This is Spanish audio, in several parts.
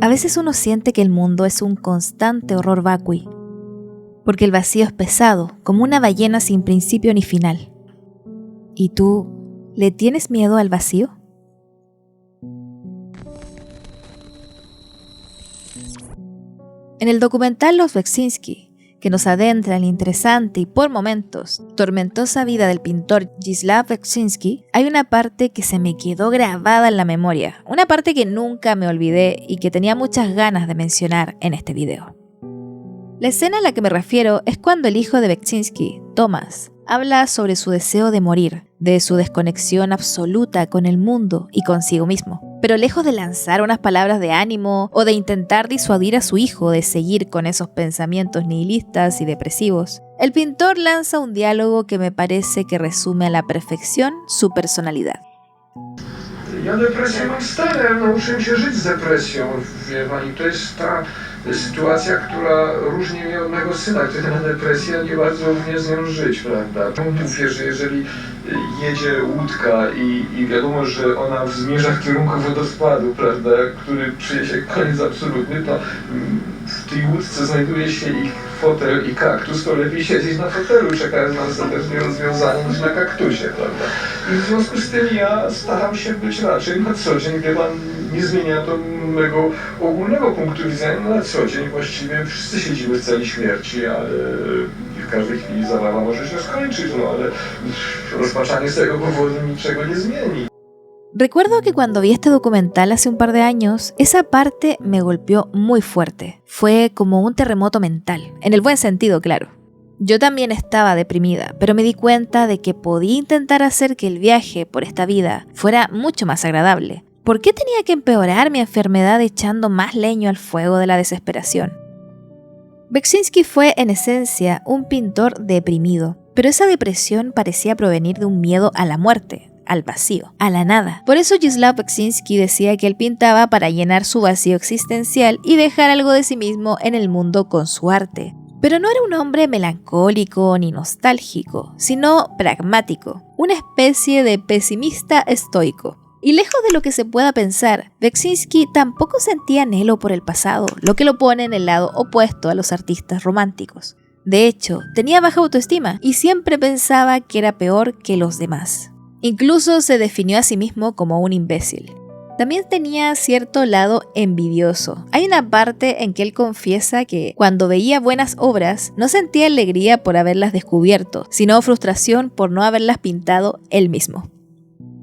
A veces uno siente que el mundo es un constante horror vacui, porque el vacío es pesado, como una ballena sin principio ni final. ¿Y tú, le tienes miedo al vacío? En el documental Los Beksinski, que nos adentra en la interesante y por momentos tormentosa vida del pintor Wisław Beksinski, hay una parte que se me quedó grabada en la memoria, una parte que nunca me olvidé y que tenía muchas ganas de mencionar en este video. La escena a la que me refiero es cuando el hijo de Beksinski, Thomas, habla sobre su deseo de morir, de su desconexión absoluta con el mundo y consigo mismo. Pero lejos de lanzar unas palabras de ánimo o de intentar disuadir a su hijo de seguir con esos pensamientos nihilistas y depresivos, el pintor lanza un diálogo que me parece que resume a la perfección su personalidad. Ja depresję mam stare, nauczyłem się żyć z depresją, wie pani, to jest ta sytuacja, która różni mnie od mego syna, który ma depresję, a nie bardzo umie z nią żyć, prawda? Mówię, że jeżeli jedzie łódka i wiadomo, że ona zmierza w kierunku wodospadu, prawda, który przyniesie koniec absolutny, to w tej łódce znajduje się ich fotel i kaktus, to lepiej siedzieć na fotelu, czekając na ostateczne rozwiązanie niż na kaktusie, prawda? I w związku z tym ja staram się być raczej na co dzień, wie pan, nie zmienia to mego ogólnego punktu widzenia. Na co dzień właściwie wszyscy siedzimy w celi śmierci, ale w każdej chwili zabawa może się skończyć, no ale rozpaczanie z tego powodu niczego nie zmieni. Recuerdo que cuando vi este documental hace un par de años, esa parte me golpeó muy fuerte. Fue como un terremoto mental, en el buen sentido, claro. Yo también estaba deprimida, pero me di cuenta de que podía intentar hacer que el viaje por esta vida fuera mucho más agradable. ¿Por qué tenía que empeorar mi enfermedad echando más leño al fuego de la desesperación? Beksinski fue, en esencia, un pintor deprimido, pero esa depresión parecía provenir de un miedo a la muerte, al vacío, a la nada. Por eso Wisław Beksinski decía que él pintaba para llenar su vacío existencial y dejar algo de sí mismo en el mundo con su arte. Pero no era un hombre melancólico ni nostálgico, sino pragmático, una especie de pesimista estoico. Y lejos de lo que se pueda pensar, Beksinski tampoco sentía anhelo por el pasado, lo que lo pone en el lado opuesto a los artistas románticos. De hecho, tenía baja autoestima y siempre pensaba que era peor que los demás. Incluso se definió a sí mismo como un imbécil. También tenía cierto lado envidioso. Hay una parte en que él confiesa que cuando veía buenas obras no sentía alegría por haberlas descubierto, sino frustración por no haberlas pintado él mismo.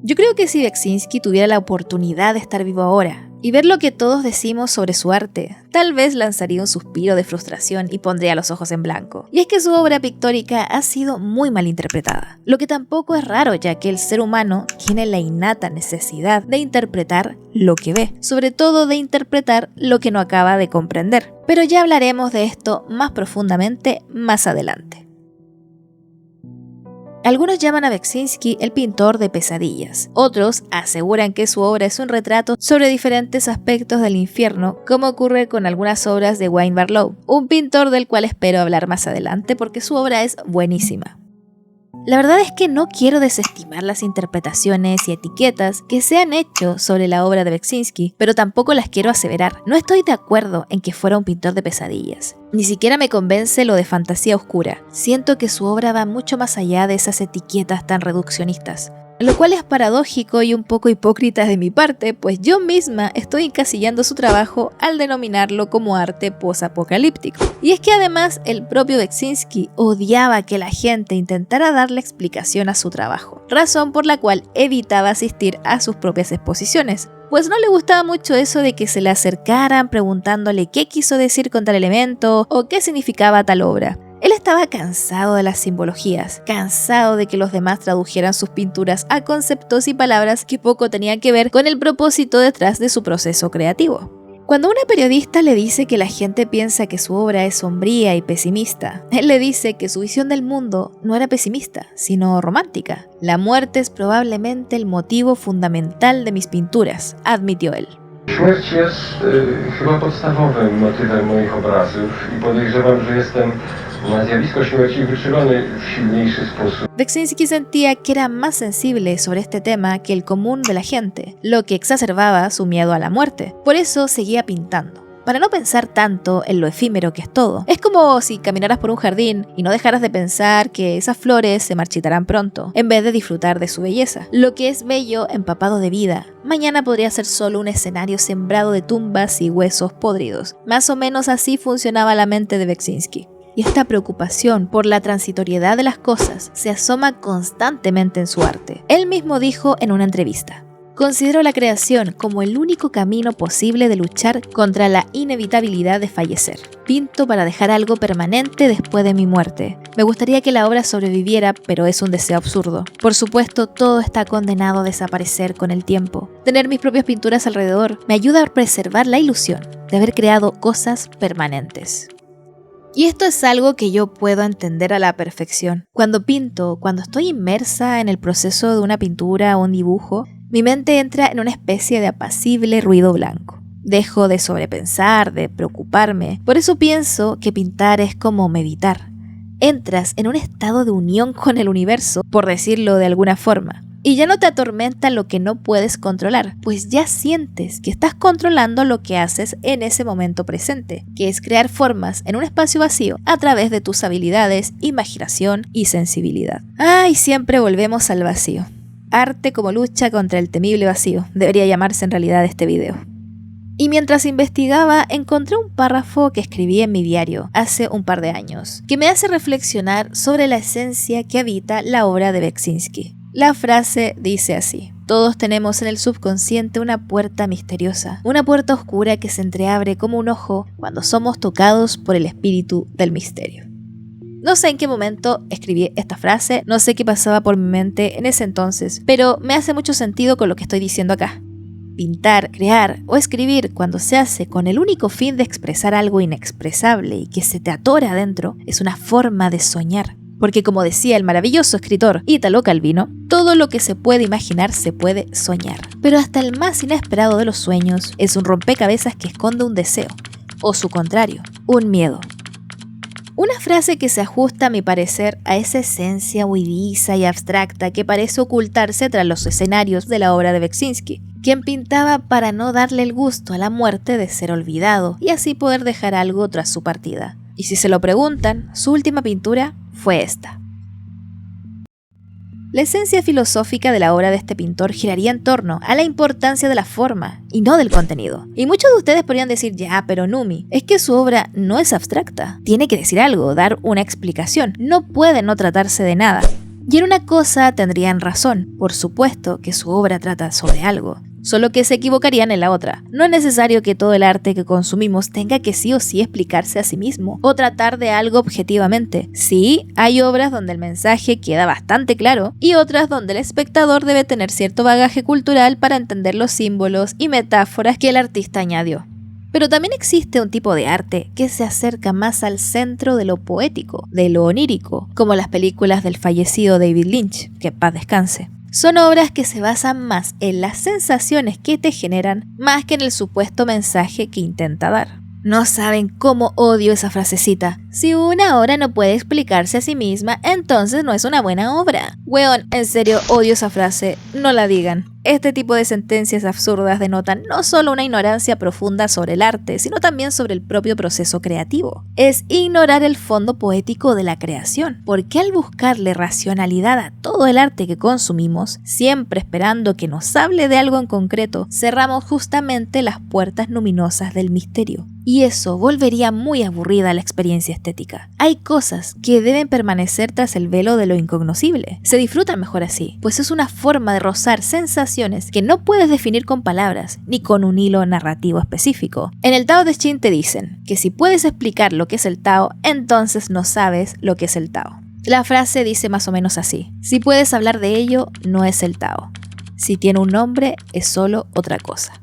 Yo creo que si Beksinski tuviera la oportunidad de estar vivo ahora y ver lo que todos decimos sobre su arte, tal vez lanzaría un suspiro de frustración y pondría los ojos en blanco. Y es que su obra pictórica ha sido muy mal interpretada, lo que tampoco es raro, ya que el ser humano tiene la innata necesidad de interpretar lo que ve, sobre todo de interpretar lo que no acaba de comprender. Pero ya hablaremos de esto más profundamente más adelante. Algunos llaman a Beksinski el pintor de pesadillas. Otros aseguran que su obra es un retrato sobre diferentes aspectos del infierno, como ocurre con algunas obras de Wayne Barlow, un pintor del cual espero hablar más adelante porque su obra es buenísima. La verdad es que no quiero desestimar las interpretaciones y etiquetas que se han hecho sobre la obra de Beksinski, pero tampoco las quiero aseverar. No estoy de acuerdo en que fuera un pintor de pesadillas. Ni siquiera me convence lo de fantasía oscura. Siento que su obra va mucho más allá de esas etiquetas tan reduccionistas. Lo cual es paradójico y un poco hipócrita de mi parte, pues yo misma estoy encasillando su trabajo al denominarlo como arte posapocalíptico. Y es que además el propio Beksinski odiaba que la gente intentara darle explicación a su trabajo, razón por la cual evitaba asistir a sus propias exposiciones, pues no le gustaba mucho eso de que se le acercaran preguntándole qué quiso decir con tal elemento o qué significaba tal obra. Él estaba cansado de las simbologías, cansado de que los demás tradujeran sus pinturas a conceptos y palabras que poco tenían que ver con el propósito detrás de su proceso creativo. Cuando una periodista le dice que la gente piensa que su obra es sombría y pesimista, él le dice que su visión del mundo no era pesimista, sino romántica. La muerte es probablemente el motivo fundamental de mis pinturas, admitió él. Śmierć jest chyba podstawowym motywem moich obrazów i podejrzewam, że jestem na zjawisko śmierci wyczulony w silniejszy sposób. Beksinski sentía que era más sensible sobre este tema que el común de la gente, lo que exacerbaba su miedo a la muerte. Por eso seguía pintando, para no pensar tanto en lo efímero que es todo. Es como si caminaras por un jardín y no dejaras de pensar que esas flores se marchitarán pronto, en vez de disfrutar de su belleza. Lo que es bello empapado de vida, mañana podría ser solo un escenario sembrado de tumbas y huesos podridos. Más o menos así funcionaba la mente de Beksinski. Y esta preocupación por la transitoriedad de las cosas se asoma constantemente en su arte. Él mismo dijo en una entrevista: "Considero la creación como el único camino posible de luchar contra la inevitabilidad de fallecer. Pinto para dejar algo permanente después de mi muerte. Me gustaría que la obra sobreviviera, pero es un deseo absurdo. Por supuesto, todo está condenado a desaparecer con el tiempo. Tener mis propias pinturas alrededor me ayuda a preservar la ilusión de haber creado cosas permanentes". Y esto es algo que yo puedo entender a la perfección. Cuando pinto, cuando estoy inmersa en el proceso de una pintura o un dibujo, mi mente entra en una especie de apacible ruido blanco. Dejo de sobrepensar, de preocuparme. Por eso pienso que pintar es como meditar. Entras en un estado de unión con el universo, por decirlo de alguna forma. Y ya no te atormenta lo que no puedes controlar, pues ya sientes que estás controlando lo que haces en ese momento presente, que es crear formas en un espacio vacío a través de tus habilidades, imaginación y sensibilidad. Y siempre volvemos al vacío. Arte como lucha contra el temible vacío, debería llamarse en realidad este video. Y mientras investigaba, encontré un párrafo que escribí en mi diario hace un par de años, que me hace reflexionar sobre la esencia que habita la obra de Beksinski. La frase dice así: "Todos tenemos en el subconsciente una puerta misteriosa, una puerta oscura que se entreabre como un ojo cuando somos tocados por el espíritu del misterio". No sé en qué momento escribí esta frase, no sé qué pasaba por mi mente en ese entonces, pero me hace mucho sentido con lo que estoy diciendo acá. Pintar, crear o escribir cuando se hace con el único fin de expresar algo inexpresable y que se te atora adentro es una forma de soñar. Porque como decía el maravilloso escritor Italo Calvino, todo lo que se puede imaginar se puede soñar. Pero hasta el más inesperado de los sueños es un rompecabezas que esconde un deseo, o su contrario, un miedo. Una frase que se ajusta a mi parecer a esa esencia huidiza y abstracta que parece ocultarse tras los escenarios de la obra de Beksinski, quien pintaba para no darle el gusto a la muerte de ser olvidado y así poder dejar algo tras su partida. Y si se lo preguntan, su última pintura fue esta. La esencia filosófica de la obra de este pintor giraría en torno a la importancia de la forma y no del contenido. Y muchos de ustedes podrían decir: ya, pero Numi, es que su obra no es abstracta. Tiene que decir algo, dar una explicación. No puede no tratarse de nada. Y en una cosa tendrían razón. Por supuesto que su obra trata sobre algo. Solo que se equivocarían en la otra. No es necesario que todo el arte que consumimos tenga que sí o sí explicarse a sí mismo o tratar de algo objetivamente. Sí, hay obras donde el mensaje queda bastante claro y otras donde el espectador debe tener cierto bagaje cultural para entender los símbolos y metáforas que el artista añadió. Pero también existe un tipo de arte que se acerca más al centro de lo poético, de lo onírico, como las películas del fallecido David Lynch, que en paz descanse. Son obras que se basan más en las sensaciones que te generan, más que en el supuesto mensaje que intenta dar. No saben cómo odio esa frasecita. Si una obra no puede explicarse a sí misma, entonces no es una buena obra. Weón, en serio odio esa frase, no la digan. Este tipo de sentencias absurdas denotan no solo una ignorancia profunda sobre el arte, sino también sobre el propio proceso creativo. Es ignorar el fondo poético de la creación, porque al buscarle racionalidad a todo el arte que consumimos, siempre esperando que nos hable de algo en concreto, cerramos justamente las puertas luminosas del misterio. Y eso volvería muy aburrida la experiencia estética. Hay cosas que deben permanecer tras el velo de lo incognoscible. Se disfrutan mejor así, pues es una forma de rozar sensaciones que no puedes definir con palabras, ni con un hilo narrativo específico. En el Tao Te Ching te dicen que si puedes explicar lo que es el Tao, entonces no sabes lo que es el Tao. La frase dice más o menos así: si puedes hablar de ello, no es el Tao. Si tiene un nombre, es solo otra cosa.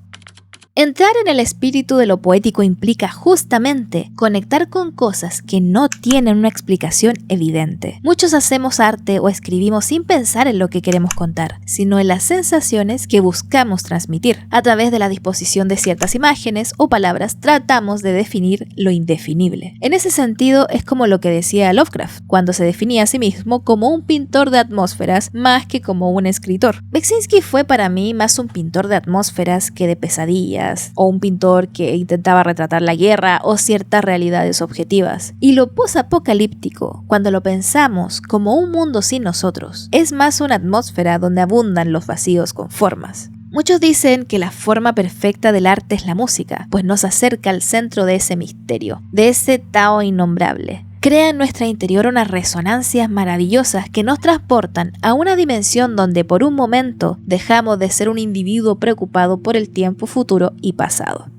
Entrar en el espíritu de lo poético implica justamente conectar con cosas que no tienen una explicación evidente. Muchos hacemos arte o escribimos sin pensar en lo que queremos contar, sino en las sensaciones que buscamos transmitir. A través de la disposición de ciertas imágenes o palabras tratamos de definir lo indefinible. En ese sentido es como lo que decía Lovecraft, cuando se definía a sí mismo como un pintor de atmósferas más que como un escritor. Beksinski fue para mí más un pintor de atmósferas que de pesadillas, o un pintor que intentaba retratar la guerra o ciertas realidades objetivas. Y lo posapocalíptico, cuando lo pensamos como un mundo sin nosotros, es más una atmósfera donde abundan los vacíos con formas. Muchos dicen que la forma perfecta del arte es la música, pues nos acerca al centro de ese misterio, de ese Tao innombrable. Crea en nuestra interior unas resonancias maravillosas que nos transportan a una dimensión donde por un momento dejamos de ser un individuo preocupado por el tiempo futuro y pasado.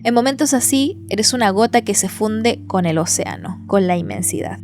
En momentos así, eres una gota que se funde con el océano, con la inmensidad.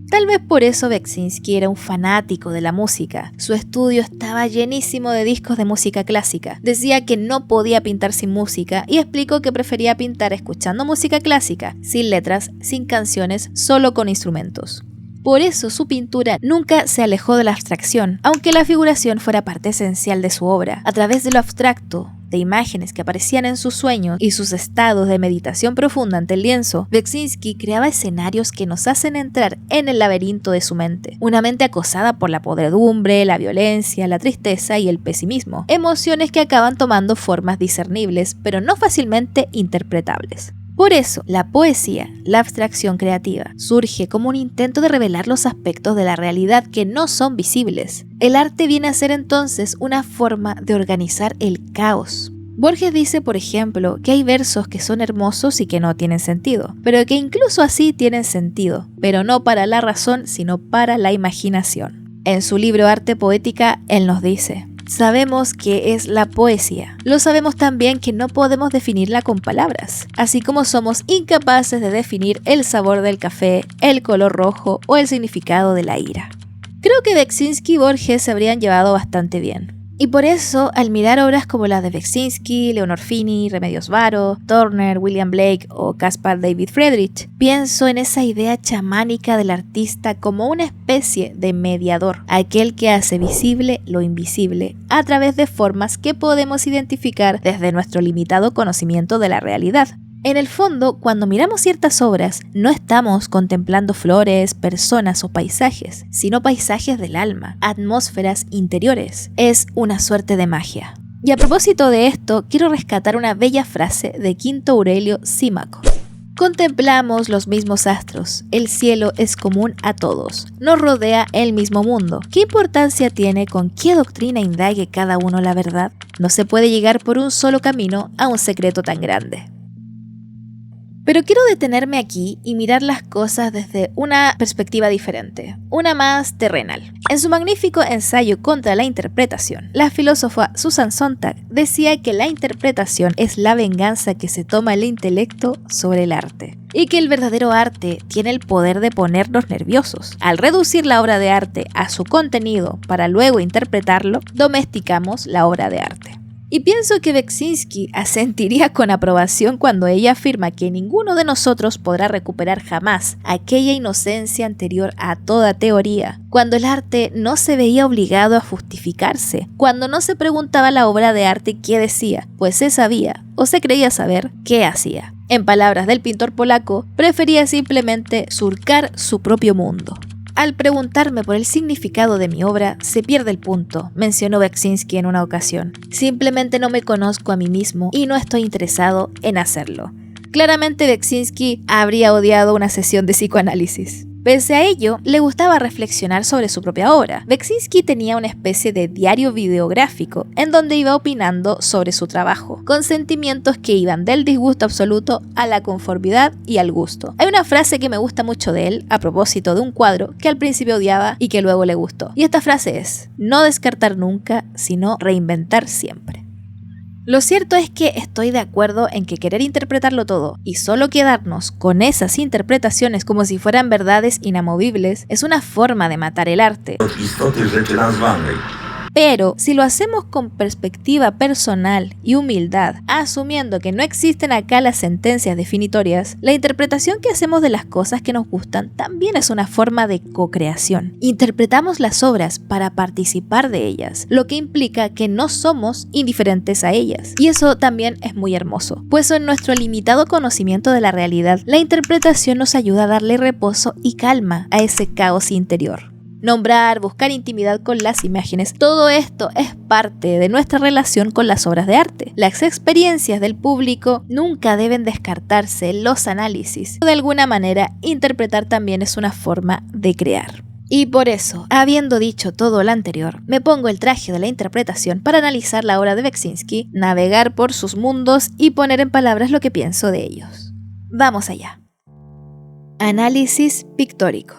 Tal vez por eso Beksinski era un fanático de la música. Su estudio estaba llenísimo de discos de música clásica. Decía que no podía pintar sin música y explicó que prefería pintar escuchando música clásica, sin letras, sin canciones, solo con instrumentos. Por eso su pintura nunca se alejó de la abstracción, aunque la figuración fuera parte esencial de su obra. A través de lo abstracto, de imágenes que aparecían en sus sueños y sus estados de meditación profunda ante el lienzo, Beksinski creaba escenarios que nos hacen entrar en el laberinto de su mente. Una mente acosada por la podredumbre, la violencia, la tristeza y el pesimismo. Emociones que acaban tomando formas discernibles, pero no fácilmente interpretables. Por eso, la poesía, la abstracción creativa, surge como un intento de revelar los aspectos de la realidad que no son visibles. El arte viene a ser entonces una forma de organizar el caos. Borges dice, por ejemplo, que hay versos que son hermosos y que no tienen sentido, pero que incluso así tienen sentido, pero no para la razón, sino para la imaginación. En su libro Arte Poética, él nos dice: sabemos qué es la poesía. Lo sabemos también que no podemos definirla con palabras, así como somos incapaces de definir el sabor del café, el color rojo o el significado de la ira. Creo que Beksinski y Borges se habrían llevado bastante bien. Y por eso, al mirar obras como las de Beksinski, Leonor Fini, Remedios Varo, Turner, William Blake o Caspar David Friedrich, pienso en esa idea chamánica del artista como una especie de mediador, aquel que hace visible lo invisible a través de formas que podemos identificar desde nuestro limitado conocimiento de la realidad. En el fondo, cuando miramos ciertas obras, no estamos contemplando flores, personas o paisajes, sino paisajes del alma, atmósferas interiores. Es una suerte de magia. Y a propósito de esto, quiero rescatar una bella frase de Quinto Aurelio Símaco. Contemplamos los mismos astros, el cielo es común a todos, nos rodea el mismo mundo. ¿Qué importancia tiene con qué doctrina indague cada uno la verdad? No se puede llegar por un solo camino a un secreto tan grande. Pero quiero detenerme aquí y mirar las cosas desde una perspectiva diferente, una más terrenal. En su magnífico ensayo contra la interpretación, la filósofa Susan Sontag decía que la interpretación es la venganza que se toma el intelecto sobre el arte, y que el verdadero arte tiene el poder de ponernos nerviosos. Al reducir la obra de arte a su contenido para luego interpretarlo, domesticamos la obra de arte. Y pienso que Beksinski asentiría con aprobación cuando ella afirma que ninguno de nosotros podrá recuperar jamás aquella inocencia anterior a toda teoría, cuando el arte no se veía obligado a justificarse, cuando no se preguntaba la obra de arte qué decía, pues se sabía o se creía saber qué hacía. En palabras del pintor polaco, prefería simplemente surcar su propio mundo. Al preguntarme por el significado de mi obra, se pierde el punto, mencionó Beksinski en una ocasión. Simplemente no me conozco a mí mismo y no estoy interesado en hacerlo. Claramente Beksinski habría odiado una sesión de psicoanálisis. Pese a ello, le gustaba reflexionar sobre su propia obra. Beksinski tenía una especie de diario videográfico en donde iba opinando sobre su trabajo, con sentimientos que iban del disgusto absoluto a la conformidad y al gusto. Hay una frase que me gusta mucho de él a propósito de un cuadro que al principio odiaba y que luego le gustó. Y esta frase es: no descartar nunca, sino reinventar siempre. Lo cierto es que estoy de acuerdo en que querer interpretarlo todo y solo quedarnos con esas interpretaciones como si fueran verdades inamovibles es una forma de matar el arte. Od istoty rzeczy nazwanej. Pero si lo hacemos con perspectiva personal y humildad, asumiendo que no existen acá las sentencias definitorias, la interpretación que hacemos de las cosas que nos gustan también es una forma de co-creación. Interpretamos las obras para participar de ellas, lo que implica que no somos indiferentes a ellas. Y eso también es muy hermoso, pues en nuestro limitado conocimiento de la realidad, la interpretación nos ayuda a darle reposo y calma a ese caos interior. Nombrar, buscar intimidad con las imágenes, todo esto es parte de nuestra relación con las obras de arte. Las experiencias del público nunca deben descartarse en los análisis. De alguna manera, interpretar también es una forma de crear. Y por eso, habiendo dicho todo lo anterior, me pongo el traje de la interpretación para analizar la obra de Beksinski, navegar por sus mundos y poner en palabras lo que pienso de ellos. Vamos allá. Análisis pictórico.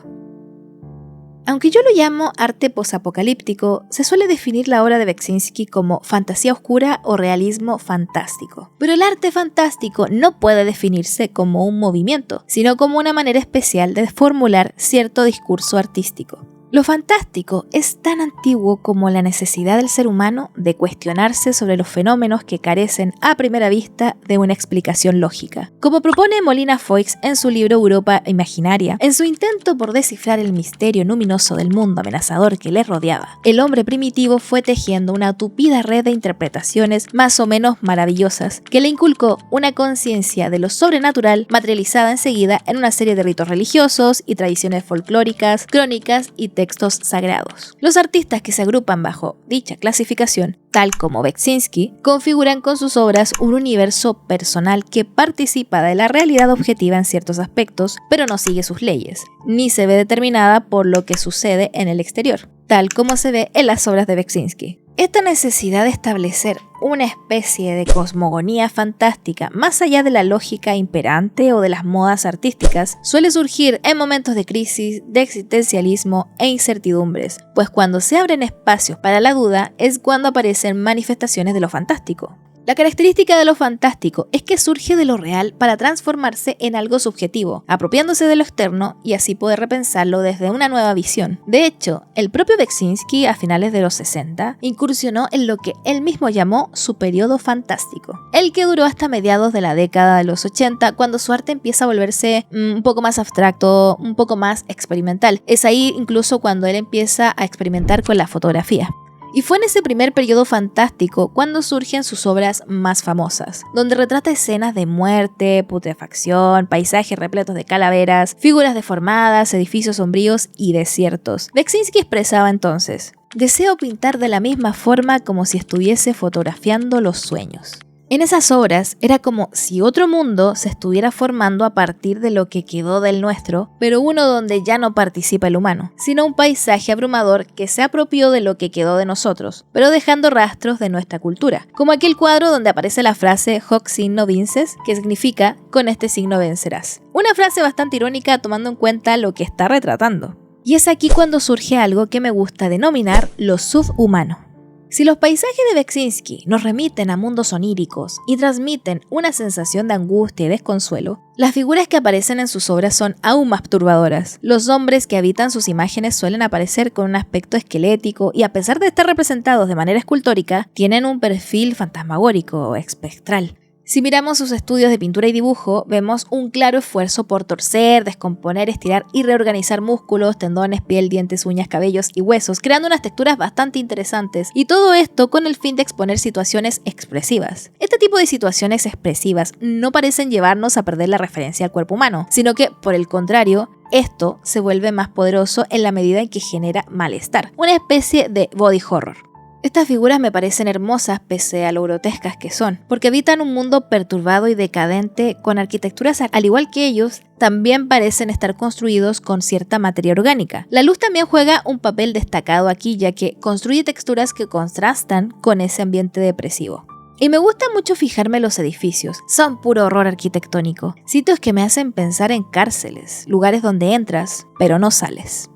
Aunque yo lo llamo arte posapocalíptico, se suele definir la obra de Beksinski como fantasía oscura o realismo fantástico. Pero el arte fantástico no puede definirse como un movimiento, sino como una manera especial de formular cierto discurso artístico. Lo fantástico es tan antiguo como la necesidad del ser humano de cuestionarse sobre los fenómenos que carecen a primera vista de una explicación lógica. Como propone Molina Foix en su libro Europa Imaginaria, en su intento por descifrar el misterio luminoso del mundo amenazador que le rodeaba, el hombre primitivo fue tejiendo una tupida red de interpretaciones más o menos maravillosas que le inculcó una conciencia de lo sobrenatural materializada enseguida en una serie de ritos religiosos y tradiciones folclóricas, crónicas y textos sagrados. Los artistas que se agrupan bajo dicha clasificación, tal como Beksinski, configuran con sus obras un universo personal que participa de la realidad objetiva en ciertos aspectos, pero no sigue sus leyes, ni se ve determinada por lo que sucede en el exterior, tal como se ve en las obras de Beksinski. Esta necesidad de establecer una especie de cosmogonía fantástica más allá de la lógica imperante o de las modas artísticas suele surgir en momentos de crisis, de existencialismo e incertidumbres, pues cuando se abren espacios para la duda es cuando aparecen manifestaciones de lo fantástico. La característica de lo fantástico es que surge de lo real para transformarse en algo subjetivo, apropiándose de lo externo y así poder repensarlo desde una nueva visión. De hecho, el propio Beksinski a finales de los 60 incursionó en lo que él mismo llamó su periodo fantástico, el que duró hasta mediados de la década de los 80, cuando su arte empieza a volverse un poco más abstracto, un poco más experimental. Es ahí incluso cuando él empieza a experimentar con la fotografía. Y fue en ese primer periodo fantástico cuando surgen sus obras más famosas, donde retrata escenas de muerte, putrefacción, paisajes repletos de calaveras, figuras deformadas, edificios sombríos y desiertos. Beksinski expresaba entonces: "Deseo pintar de la misma forma como si estuviese fotografiando los sueños". En esas obras era como si otro mundo se estuviera formando a partir de lo que quedó del nuestro, pero uno donde ya no participa el humano, sino un paisaje abrumador que se apropió de lo que quedó de nosotros, pero dejando rastros de nuestra cultura, como aquel cuadro donde aparece la frase "Hoc signo vinces", que significa "con este signo vencerás". Una frase bastante irónica tomando en cuenta lo que está retratando. Y es aquí cuando surge algo que me gusta denominar lo subhumano. Si los paisajes de Beksinski nos remiten a mundos oníricos y transmiten una sensación de angustia y desconsuelo, las figuras que aparecen en sus obras son aún más perturbadoras. Los hombres que habitan sus imágenes suelen aparecer con un aspecto esquelético y, a pesar de estar representados de manera escultórica, tienen un perfil fantasmagórico o espectral. Si miramos sus estudios de pintura y dibujo, vemos un claro esfuerzo por torcer, descomponer, estirar y reorganizar músculos, tendones, piel, dientes, uñas, cabellos y huesos, creando unas texturas bastante interesantes, y todo esto con el fin de exponer situaciones expresivas. Este tipo de situaciones expresivas no parecen llevarnos a perder la referencia al cuerpo humano, sino que, por el contrario, esto se vuelve más poderoso en la medida en que genera malestar, una especie de body horror. Estas figuras me parecen hermosas pese a lo grotescas que son, porque habitan un mundo perturbado y decadente con arquitecturas, al igual que ellos, también parecen estar construidos con cierta materia orgánica. La luz también juega un papel destacado aquí, ya que construye texturas que contrastan con ese ambiente depresivo. Y me gusta mucho fijarme en los edificios, son puro horror arquitectónico, sitios que me hacen pensar en cárceles, lugares donde entras, pero no sales.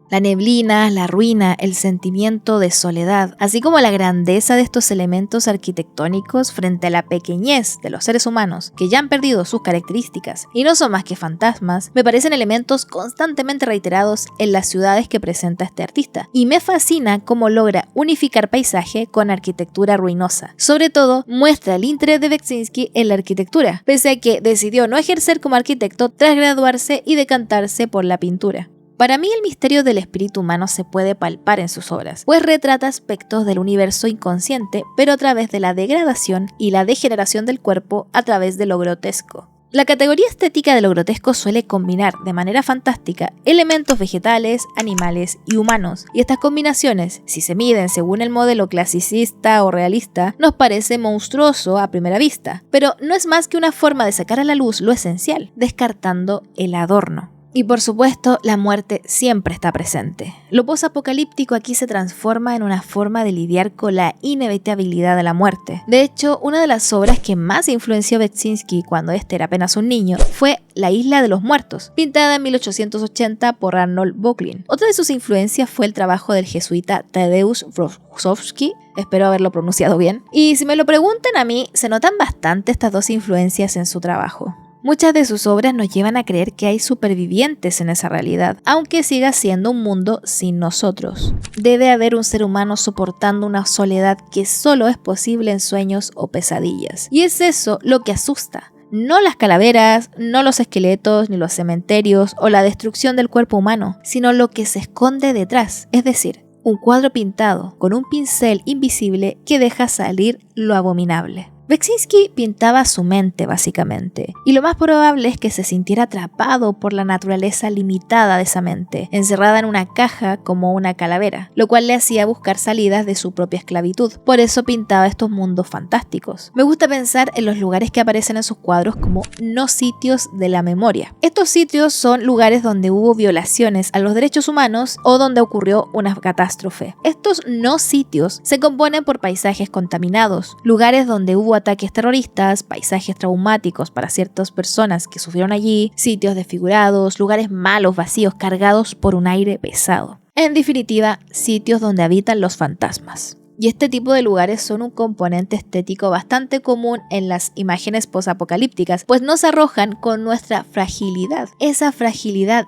La neblina, la ruina, el sentimiento de soledad, así como la grandeza de estos elementos arquitectónicos frente a la pequeñez de los seres humanos que ya han perdido sus características y no son más que fantasmas, me parecen elementos constantemente reiterados en las ciudades que presenta este artista. Y me fascina cómo logra unificar paisaje con arquitectura ruinosa. Sobre todo, muestra el interés de Beksinski en la arquitectura, pese a que decidió no ejercer como arquitecto tras graduarse y decantarse por la pintura. Para mí el misterio del espíritu humano se puede palpar en sus obras, pues retrata aspectos del universo inconsciente, pero a través de la degradación y la degeneración del cuerpo a través de lo grotesco. La categoría estética de lo grotesco suele combinar de manera fantástica elementos vegetales, animales y humanos, y estas combinaciones, si se miden según el modelo clasicista o realista, nos parece monstruoso a primera vista, pero no es más que una forma de sacar a la luz lo esencial, descartando el adorno. Y por supuesto, la muerte siempre está presente. Lo posapocalíptico aquí se transforma en una forma de lidiar con la inevitabilidad de la muerte. De hecho, una de las obras que más influenció a Beksinski cuando este era apenas un niño fue La Isla de los Muertos, pintada en 1880 por Arnold Böcklin. Otra de sus influencias fue el trabajo del jesuita Tadeusz Wroxowski, espero haberlo pronunciado bien. Y si me lo preguntan a mí, se notan bastante estas dos influencias en su trabajo. Muchas de sus obras nos llevan a creer que hay supervivientes en esa realidad, aunque siga siendo un mundo sin nosotros. Debe haber un ser humano soportando una soledad que solo es posible en sueños o pesadillas. Y es eso lo que asusta. No las calaveras, no los esqueletos, ni los cementerios o la destrucción del cuerpo humano, sino lo que se esconde detrás, es decir, un cuadro pintado con un pincel invisible que deja salir lo abominable. Beksinski pintaba su mente básicamente, y lo más probable es que se sintiera atrapado por la naturaleza limitada de esa mente, encerrada en una caja como una calavera, lo cual le hacía buscar salidas de su propia esclavitud. Por eso pintaba estos mundos fantásticos. Me gusta pensar en los lugares que aparecen en sus cuadros como no sitios de la memoria. Estos sitios son lugares donde hubo violaciones a los derechos humanos o donde ocurrió una catástrofe. Estos no sitios se componen por paisajes contaminados, lugares donde hubo ataques terroristas, paisajes traumáticos para ciertas personas que sufrieron allí, sitios desfigurados, lugares malos, vacíos, cargados por un aire pesado. En definitiva, sitios donde habitan los fantasmas. Y este tipo de lugares son un componente estético bastante común en las imágenes posapocalípticas, pues nos arrojan con nuestra fragilidad,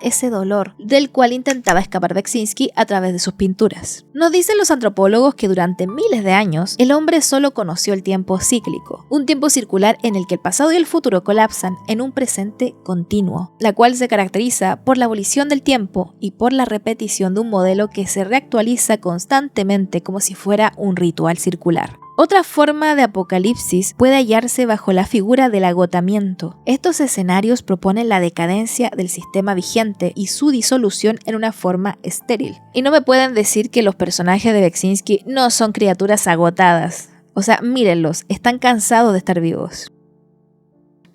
ese dolor del cual intentaba escapar Beksinski a través de sus pinturas. Nos dicen los antropólogos que durante miles de años el hombre solo conoció el tiempo cíclico, un tiempo circular en el que el pasado y el futuro colapsan en un presente continuo, la cual se caracteriza por la abolición del tiempo y por la repetición de un modelo que se reactualiza constantemente como si fuera un ritual circular. Otra forma de apocalipsis puede hallarse bajo la figura del agotamiento. Estos escenarios proponen la decadencia del sistema vigente y su disolución en una forma estéril. Y no me pueden decir que los personajes de Beksinski no son criaturas agotadas. O sea, mírenlos, están cansados de estar vivos.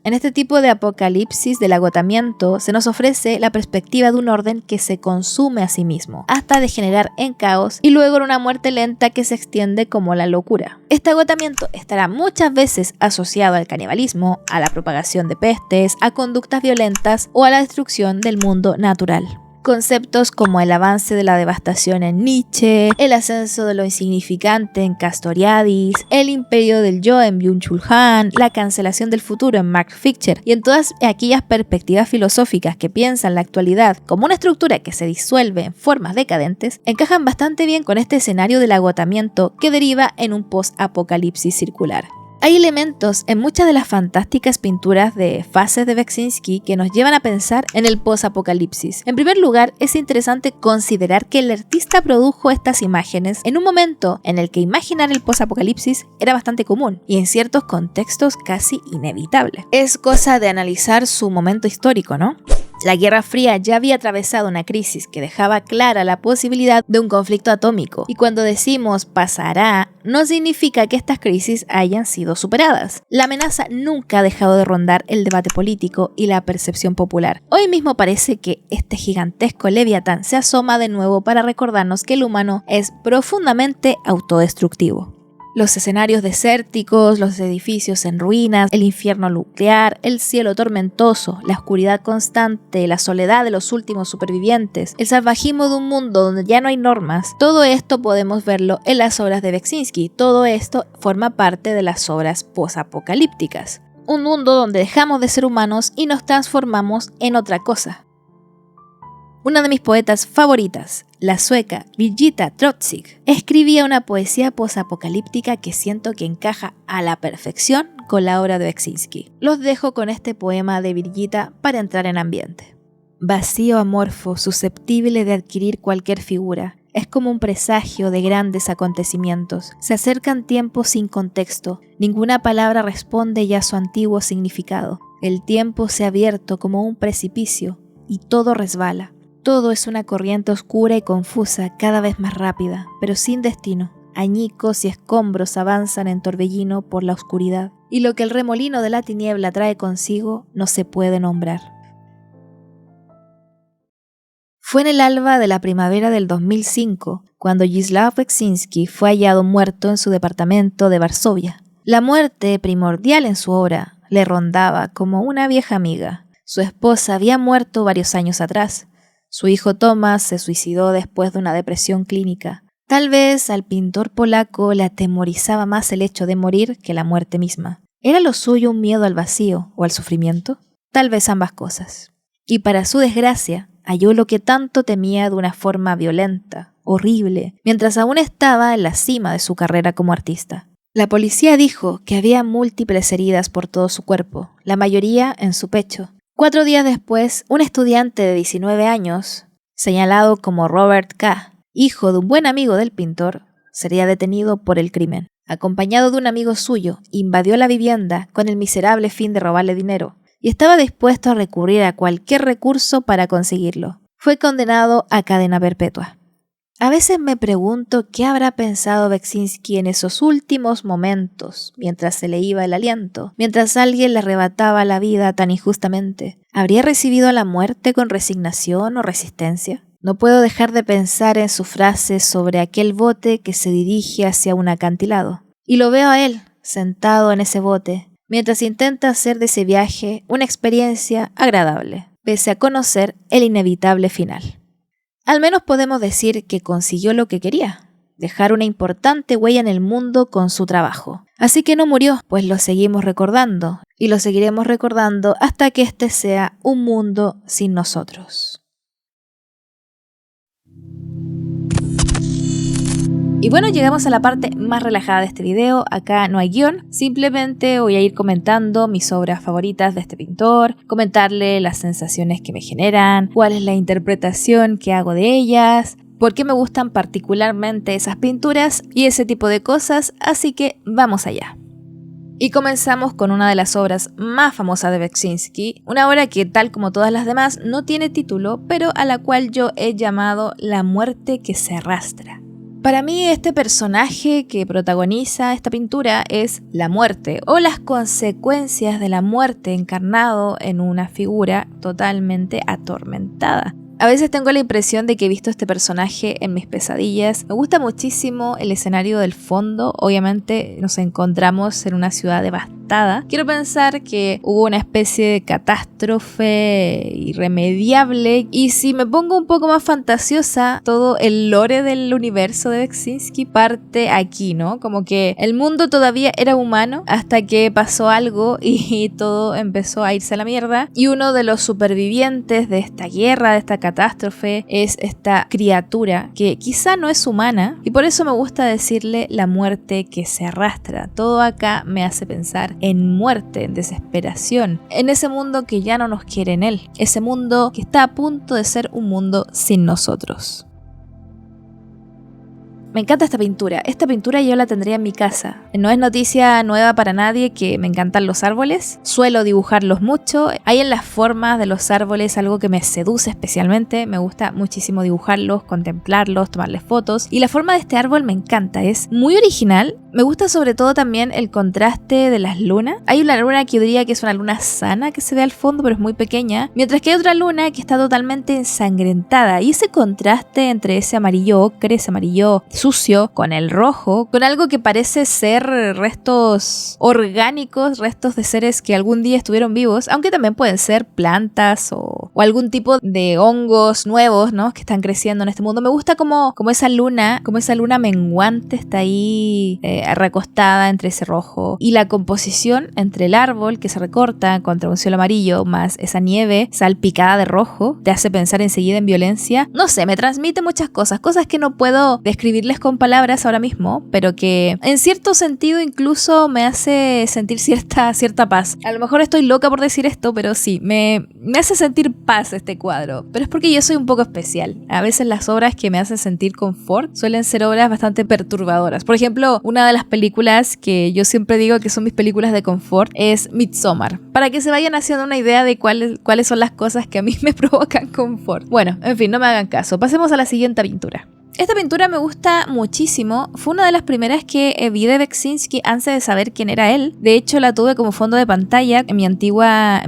En este tipo de apocalipsis del agotamiento se nos ofrece la perspectiva de un orden que se consume a sí mismo, hasta degenerar en caos y luego en una muerte lenta que se extiende como la locura. Este agotamiento estará muchas veces asociado al canibalismo, a la propagación de pestes, a conductas violentas o a la destrucción del mundo natural. Conceptos como el avance de la devastación en Nietzsche, el ascenso de lo insignificante en Castoriadis, el imperio del yo en Byung-Chul Han, la cancelación del futuro en Mark Fisher y en todas aquellas perspectivas filosóficas que piensan la actualidad como una estructura que se disuelve en formas decadentes, encajan bastante bien con este escenario del agotamiento que deriva en un post-apocalipsis circular. Hay elementos en muchas de las fantásticas pinturas de fases de Beksinski que nos llevan a pensar en el post-apocalipsis. En primer lugar, es interesante considerar que el artista produjo estas imágenes en un momento en el que imaginar el post-apocalipsis era bastante común y en ciertos contextos casi inevitable. Es cosa de analizar su momento histórico, ¿no? La Guerra Fría ya había atravesado una crisis que dejaba clara la posibilidad de un conflicto atómico, y cuando decimos pasará, no significa que estas crisis hayan sido superadas. La amenaza nunca ha dejado de rondar el debate político y la percepción popular. Hoy mismo parece que este gigantesco leviatán se asoma de nuevo para recordarnos que el humano es profundamente autodestructivo. Los escenarios desérticos, los edificios en ruinas, el infierno nuclear, el cielo tormentoso, la oscuridad constante, la soledad de los últimos supervivientes, el salvajismo de un mundo donde ya no hay normas, todo esto podemos verlo en las obras de Beksinski. Todo esto forma parte de las obras posapocalípticas. Un mundo donde dejamos de ser humanos y nos transformamos en otra cosa. Una de mis poetas favoritas, la sueca Birgitta Trotzig, escribía una poesía posapocalíptica que siento que encaja a la perfección con la obra de Beksinski. Los dejo con este poema de Birgitta para entrar en ambiente. Vacío amorfo, susceptible de adquirir cualquier figura, es como un presagio de grandes acontecimientos. Se acercan tiempos sin contexto, ninguna palabra responde ya a su antiguo significado. El tiempo se ha abierto como un precipicio y todo resbala. Todo es una corriente oscura y confusa, cada vez más rápida, pero sin destino. Añicos y escombros avanzan en torbellino por la oscuridad, y lo que el remolino de la tiniebla trae consigo no se puede nombrar. Fue en el alba de la primavera del 2005 cuando Wisław Beksinski fue hallado muerto en su departamento de Varsovia. La muerte, primordial en su obra, le rondaba como una vieja amiga. Su esposa había muerto varios años atrás. Su hijo Thomas se suicidó después de una depresión clínica. Tal vez al pintor polaco le atemorizaba más el hecho de morir que la muerte misma. ¿Era lo suyo un miedo al vacío o al sufrimiento? Tal vez ambas cosas. Y para su desgracia, halló lo que tanto temía de una forma violenta, horrible, mientras aún estaba en la cima de su carrera como artista. La policía dijo que había múltiples heridas por todo su cuerpo, la mayoría en su pecho. 4 días después, un estudiante de 19 años, señalado como Robert K., hijo de un buen amigo del pintor, sería detenido por el crimen. Acompañado de un amigo suyo, invadió la vivienda con el miserable fin de robarle dinero y estaba dispuesto a recurrir a cualquier recurso para conseguirlo. Fue condenado a cadena perpetua. A veces me pregunto qué habrá pensado Beksinski en esos últimos momentos, mientras se le iba el aliento, mientras alguien le arrebataba la vida tan injustamente. ¿Habría recibido la muerte con resignación o resistencia? No puedo dejar de pensar en su frase sobre aquel bote que se dirige hacia un acantilado. Y lo veo a él, sentado en ese bote, mientras intenta hacer de ese viaje una experiencia agradable, pese a conocer el inevitable final. Al menos podemos decir que consiguió lo que quería, dejar una importante huella en el mundo con su trabajo. Así que no murió, pues lo seguimos recordando, y lo seguiremos recordando hasta que este sea un mundo sin nosotros. Y bueno, llegamos a la parte más relajada de este video. Acá no hay guión, simplemente voy a ir comentando mis obras favoritas de este pintor, comentarle las sensaciones que me generan, cuál es la interpretación que hago de ellas, por qué me gustan particularmente esas pinturas y ese tipo de cosas, así que vamos allá. Y comenzamos con una de las obras más famosas de Beksinski, una obra que, tal como todas las demás, no tiene título, pero a la cual yo he llamado La muerte que se arrastra. Para mí, este personaje que protagoniza esta pintura es la muerte o las consecuencias de la muerte encarnado en una figura totalmente atormentada. A veces tengo la impresión de que he visto este personaje en mis pesadillas. Me gusta muchísimo el escenario del fondo. Obviamente nos encontramos en una ciudad devastada. Quiero pensar que hubo una especie de catástrofe irremediable. Y si me pongo un poco más fantasiosa, todo el lore del universo de Beksinski parte aquí, ¿no? Como que el mundo todavía era humano hasta que pasó algo y todo empezó a irse a la mierda. Y uno de los supervivientes de esta guerra, de esta catástrofe, es esta criatura que quizá no es humana, y por eso me gusta decirle la muerte que se arrastra. Todo acá me hace pensar en muerte, en desesperación, en ese mundo que ya no nos quiere en él, ese mundo que está a punto de ser un mundo sin nosotros. Me encanta esta pintura. Esta pintura yo la tendría en mi casa. No es noticia nueva para nadie que me encantan los árboles. Suelo dibujarlos mucho. Hay en las formas de los árboles algo que me seduce especialmente. Me gusta muchísimo dibujarlos, contemplarlos, tomarles fotos. Y la forma de este árbol me encanta. Es muy original. Me gusta sobre todo también el contraste de las lunas. Hay una luna que yo diría que es una luna sana que se ve al fondo, pero es muy pequeña. Mientras que hay otra luna que está totalmente ensangrentada. Y ese contraste entre ese amarillo ocre, ese amarillo sucio, con el rojo, con algo que parece ser restos orgánicos, restos de seres que algún día estuvieron vivos, aunque también pueden ser plantas o algún tipo de hongos nuevos, ¿no? Que están creciendo en este mundo. Me gusta como esa luna menguante está ahí recostada entre ese rojo, y la composición entre el árbol que se recorta contra un cielo amarillo más esa nieve salpicada de rojo te hace pensar enseguida en violencia. No sé, me transmite muchas cosas que no puedo describirles con palabras ahora mismo, pero que en cierto sentido incluso me hace sentir cierta paz. A lo mejor estoy loca por decir esto, pero sí, me hace sentir paz este cuadro. Pero es porque yo soy un poco especial. A veces las obras que me hacen sentir confort suelen ser obras bastante perturbadoras. Por ejemplo, una de las películas que yo siempre digo que son mis películas de confort es Midsommar, para que se vayan haciendo una idea de cuáles son las cosas que a mí me provocan confort. Bueno, en fin, no me hagan caso. Pasemos a la siguiente pintura. Esta pintura me gusta muchísimo. Fue una de las primeras que vi de Beksinski antes de saber quién era él. De hecho, la tuve como fondo de pantalla en mi antigua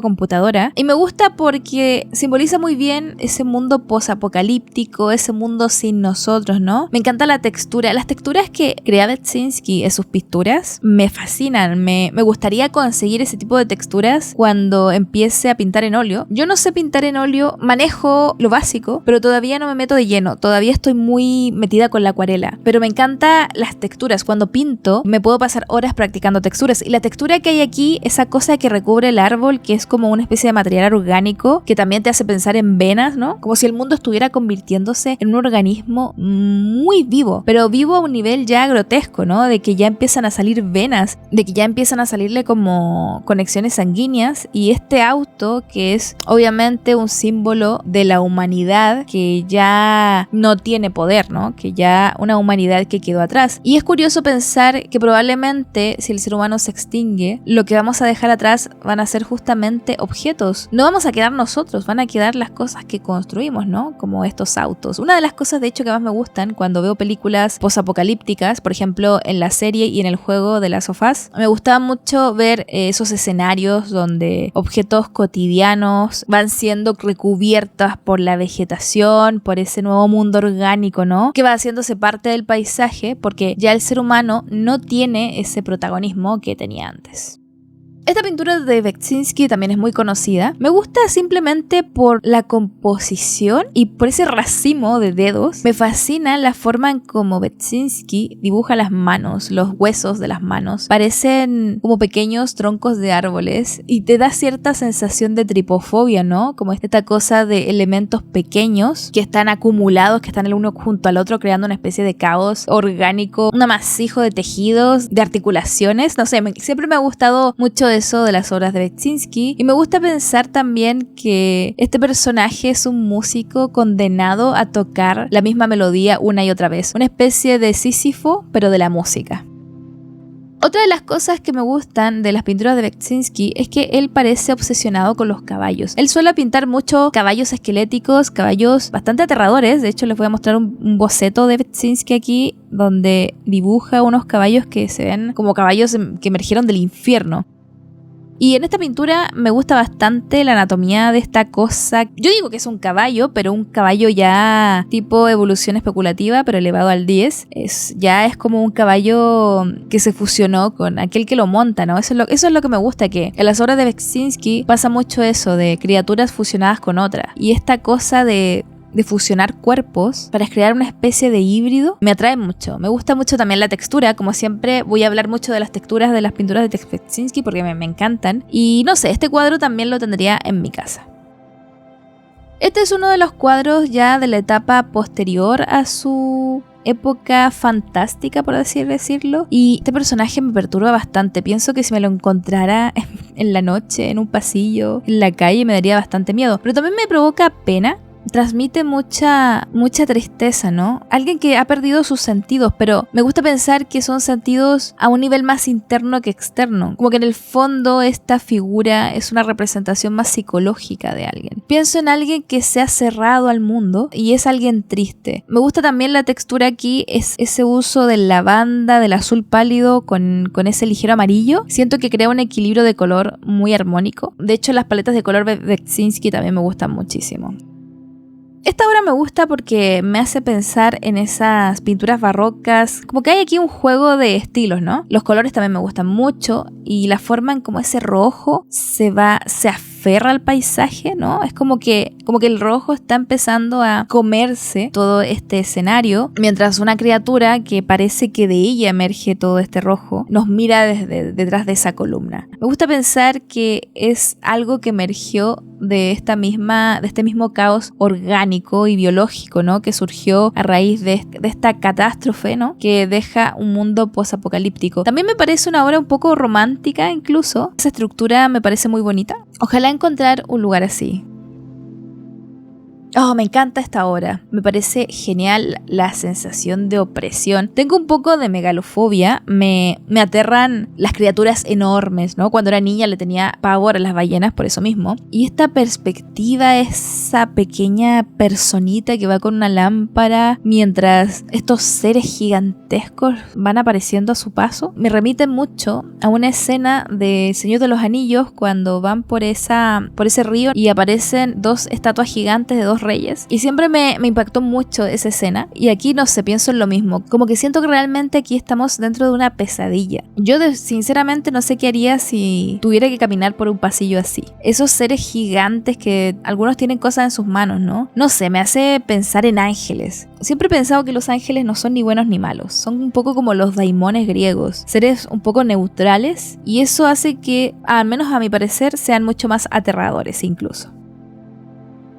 computadora. Y me gusta porque simboliza muy bien ese mundo posapocalíptico, ese mundo sin nosotros, ¿no? Me encanta la textura. Las texturas que crea Beksinski en sus pinturas me fascinan. Me gustaría conseguir ese tipo de texturas cuando empiece a pintar en óleo. Yo no sé pintar en óleo, manejo lo básico, pero todavía no me meto de lleno. Todavía estoy muy metida con la acuarela, pero me encantan las texturas. Cuando pinto me puedo pasar horas practicando texturas, y la textura que hay aquí, esa cosa que recubre el árbol, que es como una especie de material orgánico que también te hace pensar en venas, ¿no? Como si el mundo estuviera convirtiéndose en un organismo muy vivo, pero vivo a un nivel ya grotesco, ¿no? De que ya empiezan a salir venas, de que ya empiezan a salirle como conexiones sanguíneas, y este auto que es obviamente un símbolo de la humanidad que ya no tiene poder, ¿no? Que ya una humanidad que quedó atrás. Y es curioso pensar que probablemente si el ser humano se extingue, lo que vamos a dejar atrás van a ser justamente objetos. No vamos a quedar nosotros, van a quedar las cosas que construimos, ¿no? Como estos autos. Una de las cosas de hecho que más me gustan cuando veo películas posapocalípticas, por ejemplo en la serie y en el juego de Last of Us, me gustaba mucho ver esos escenarios donde objetos cotidianos van siendo recubiertos por la vegetación, por ese nuevo mundo orgánico, ¿no? Que va haciéndose parte del paisaje, porque ya el ser humano no tiene ese protagonismo que tenía antes. Esta pintura de Beksinski también es muy conocida. Me gusta simplemente por la composición y por ese racimo de dedos. Me fascina la forma en cómo Beksinski dibuja las manos, los huesos de las manos. Parecen como pequeños troncos de árboles y te da cierta sensación de tripofobia, ¿no? Como esta cosa de elementos pequeños que están acumulados, que están el uno junto al otro, creando una especie de caos orgánico, un amasijo de tejidos, de articulaciones. No sé, siempre me ha gustado mucho eso de las obras de Beksinski, y me gusta pensar también que este personaje es un músico condenado a tocar la misma melodía una y otra vez, una especie de Sísifo pero de la música. Otra de las cosas que me gustan de las pinturas de Beksinski es que él parece obsesionado con los caballos. Él suele pintar mucho caballos esqueléticos, caballos bastante aterradores. De hecho, les voy a mostrar un boceto de Beksinski aquí, donde dibuja unos caballos que se ven como caballos que emergieron del infierno. Y en esta pintura me gusta bastante la anatomía de esta cosa. Yo digo que es un caballo, pero un caballo ya tipo evolución especulativa, pero elevado al 10. Ya es como un caballo que se fusionó con aquel que lo monta, ¿no? Eso es lo que me gusta, que en las obras de Beksinski pasa mucho eso, de criaturas fusionadas con otras. Y esta cosa de fusionar cuerpos para crear una especie de híbrido me atrae mucho. Me gusta mucho también la textura. Como siempre voy a hablar mucho de las texturas de las pinturas de Beksinski porque me encantan. Y no sé, este cuadro también lo tendría en mi casa. Este es uno de los cuadros ya de la etapa posterior a su época fantástica, por así decirlo. Y este personaje me perturba bastante. Pienso que si me lo encontrara en la noche, en un pasillo, en la calle, me daría bastante miedo. Pero también me provoca pena. Transmite mucha tristeza, ¿no? Alguien que ha perdido sus sentidos, pero me gusta pensar que son sentidos a un nivel más interno que externo. Como que en el fondo esta figura es una representación más psicológica de alguien. Pienso en alguien que se ha cerrado al mundo y es alguien triste. Me gusta también la textura aquí, es ese uso de lavanda, del azul pálido con ese ligero amarillo. Siento que crea un equilibrio de color muy armónico. De hecho, las paletas de color de Beksinski también me gustan muchísimo. Esta obra me gusta porque me hace pensar en esas pinturas barrocas, como que hay aquí un juego de estilos, ¿no? Los colores también me gustan mucho y la forma en cómo ese rojo se aferra al paisaje, ¿no? Es como que el rojo está empezando a comerse todo este escenario, mientras una criatura que parece que de ella emerge todo este rojo nos mira desde detrás de esa columna. Me gusta pensar que es algo que emergió de este mismo caos orgánico y biológico, ¿no? Que surgió a raíz de esta catástrofe, ¿no? Que deja un mundo posapocalíptico. También me parece una obra un poco romántica incluso. Esa estructura me parece muy bonita. Ojalá encontrar un lugar así. Oh, me encanta esta obra. Me parece genial la sensación de opresión. Tengo un poco de megalofobia. Me aterran las criaturas enormes, ¿no? Cuando era niña le tenía pavor a las ballenas por eso mismo. Y esta perspectiva, esa pequeña personita que va con una lámpara mientras estos seres gigantescos van apareciendo a su paso, me remite mucho a una escena de Señor de los Anillos cuando van por ese río y aparecen dos estatuas gigantes de dos reyes, y siempre me impactó mucho esa escena, y aquí no sé, pienso en lo mismo, como que siento que realmente aquí estamos dentro de una pesadilla. Yo sinceramente no sé qué haría si tuviera que caminar por un pasillo así. Esos seres gigantes que algunos tienen cosas en sus manos, ¿no? No sé, me hace pensar en ángeles. Siempre he pensado que los ángeles no son ni buenos ni malos, son un poco como los daimones griegos, seres un poco neutrales, y eso hace que, al menos a mi parecer, sean mucho más aterradores incluso.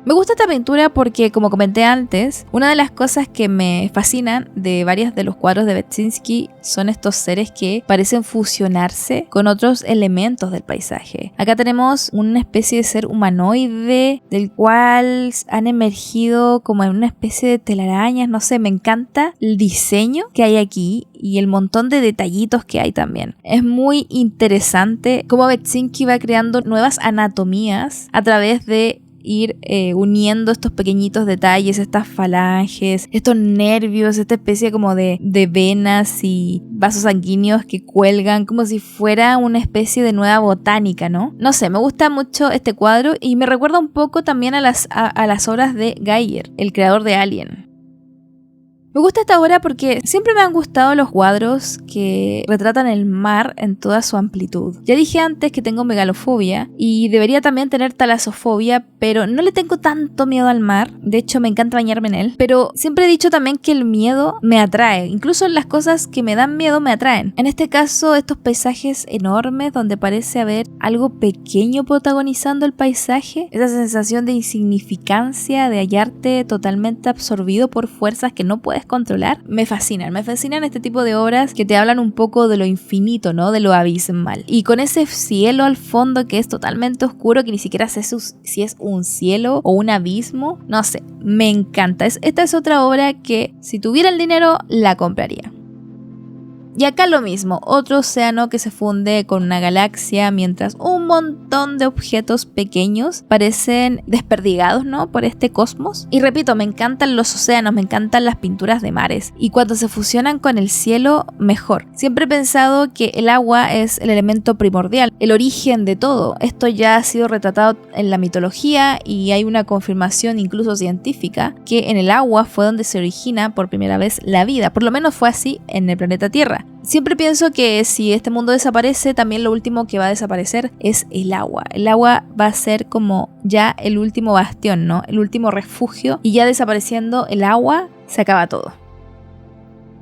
Me gusta esta pintura porque, como comenté antes, una de las cosas que me fascinan de varios de los cuadros de Beczinski son estos seres que parecen fusionarse con otros elementos del paisaje. Acá tenemos una especie de ser humanoide del cual han emergido como en una especie de telarañas, no sé, me encanta el diseño que hay aquí y el montón de detallitos que hay también. Es muy interesante cómo Beczinski va creando nuevas anatomías a través de ir uniendo estos pequeñitos detalles, estas falanges, estos nervios, esta especie como de venas y vasos sanguíneos que cuelgan como si fuera una especie de nueva botánica, ¿no? No sé, me gusta mucho este cuadro y me recuerda un poco también a las obras de Geyer, el creador de Alien. Me gusta esta obra porque siempre me han gustado los cuadros que retratan el mar en toda su amplitud. Ya dije antes que tengo megalofobia y debería también tener talasofobia, pero no le tengo tanto miedo al mar. De hecho, me encanta bañarme en él. Pero siempre he dicho también que el miedo me atrae. Incluso las cosas que me dan miedo me atraen. En este caso, estos paisajes enormes donde parece haber algo pequeño protagonizando el paisaje. Esa sensación de insignificancia, de hallarte totalmente absorbido por fuerzas que no puedes controlar, me fascinan este tipo de obras que te hablan un poco de lo infinito, ¿no? De lo abismal, y con ese cielo al fondo que es totalmente oscuro, que ni siquiera sé si es un cielo o un abismo, no sé, me encanta. Esta es otra obra que si tuviera el dinero la compraría. Y acá lo mismo, otro océano que se funde con una galaxia mientras un montón de objetos pequeños parecen desperdigados, ¿no? Por este cosmos. Y repito, me encantan los océanos, me encantan las pinturas de mares. Y cuando se fusionan con el cielo, mejor. Siempre he pensado que el agua es el elemento primordial, el origen de todo. Esto ya ha sido retratado en la mitología y hay una confirmación incluso científica que en el agua fue donde se origina por primera vez la vida. Por lo menos fue así en el planeta Tierra. Siempre pienso que si este mundo desaparece, también lo último que va a desaparecer es el agua. El agua va a ser como ya el último bastión, ¿no? El último refugio, y ya desapareciendo el agua, se acaba todo.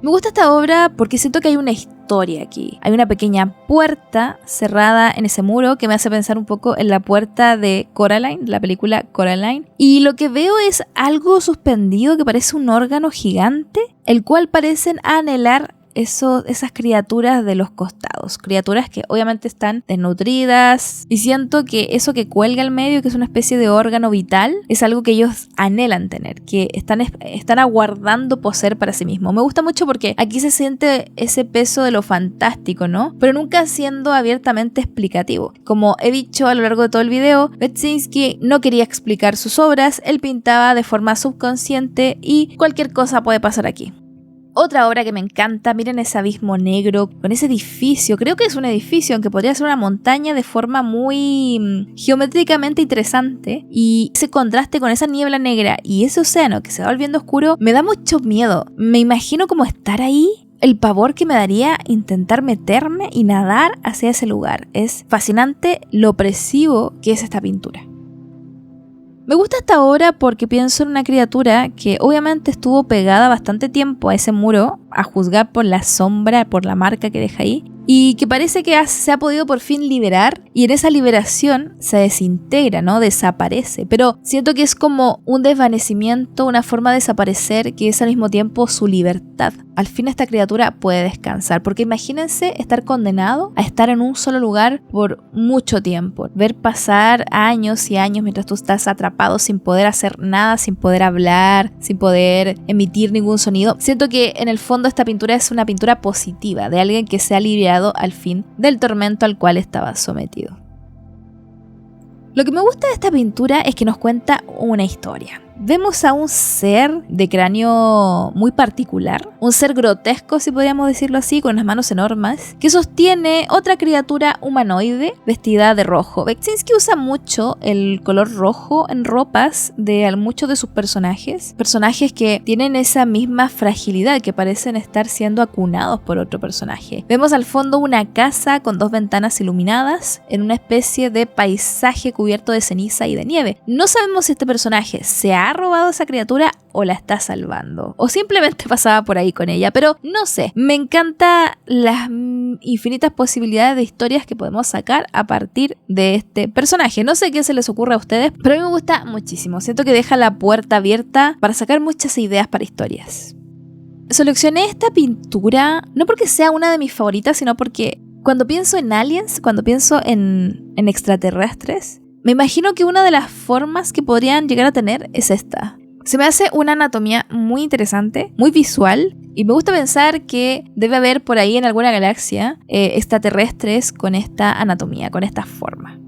Me gusta esta obra porque siento que hay una historia aquí. Hay una pequeña puerta cerrada en ese muro que me hace pensar un poco en la puerta de Coraline, la película Coraline. Y lo que veo es algo suspendido que parece un órgano gigante, el cual parecen anhelar esas criaturas de los costados, criaturas que obviamente están desnutridas, y siento que eso que cuelga al medio, que es una especie de órgano vital, es algo que ellos anhelan tener, que están aguardando poseer para sí mismos. Me gusta mucho porque aquí se siente ese peso de lo fantástico, ¿no? Pero nunca siendo abiertamente explicativo. Como he dicho a lo largo de todo el video, Beczinski no quería explicar sus obras, él pintaba de forma subconsciente y cualquier cosa puede pasar aquí. Otra obra que me encanta, miren ese abismo negro con ese edificio, creo que es un edificio aunque podría ser una montaña de forma muy geométricamente interesante, y ese contraste con esa niebla negra y ese océano que se va volviendo oscuro me da mucho miedo. Me imagino como estar ahí, el pavor que me daría intentar meterme y nadar hacia ese lugar. Es fascinante lo opresivo que es esta pintura. Me gusta esta obra porque pienso en una criatura que obviamente estuvo pegada bastante tiempo a ese muro, a juzgar por la sombra, por la marca que deja ahí, y que parece que se ha podido por fin liberar, y en esa liberación se desintegra, ¿no? Desaparece, pero siento que es como un desvanecimiento, una forma de desaparecer que es al mismo tiempo su libertad. Al fin esta criatura puede descansar, porque imagínense estar condenado a estar en un solo lugar por mucho tiempo, ver pasar años y años mientras tú estás atrapado sin poder hacer nada, sin poder hablar, sin poder emitir ningún sonido. Siento que en el fondo esta pintura es una pintura positiva de alguien que se ha liberado al fin del tormento al cual estaba sometido. Lo que me gusta de esta pintura es que nos cuenta una historia. Vemos a un ser de cráneo muy particular, un ser grotesco si podríamos decirlo así, con unas manos enormes, que sostiene otra criatura humanoide vestida de rojo. Beksinski usa mucho el color rojo en ropas de muchos de sus personajes que tienen esa misma fragilidad, que parecen estar siendo acunados por otro personaje. Vemos al fondo una casa con dos ventanas iluminadas en una especie de paisaje cubierto de ceniza y de nieve. No sabemos si este personaje se ha robado a esa criatura o la está salvando, o simplemente pasaba por ahí con ella, pero no sé. Me encanta las infinitas posibilidades de historias que podemos sacar a partir de este personaje. No sé qué se les ocurre a ustedes, pero a mí me gusta muchísimo. Siento que deja la puerta abierta para sacar muchas ideas para historias. Seleccioné esta pintura no porque sea una de mis favoritas, sino porque cuando pienso en aliens, cuando pienso en extraterrestres, me imagino que una de las formas que podrían llegar a tener es esta. Se me hace una anatomía muy interesante, muy visual, y me gusta pensar que debe haber por ahí en alguna galaxia extraterrestres con esta anatomía, con esta forma.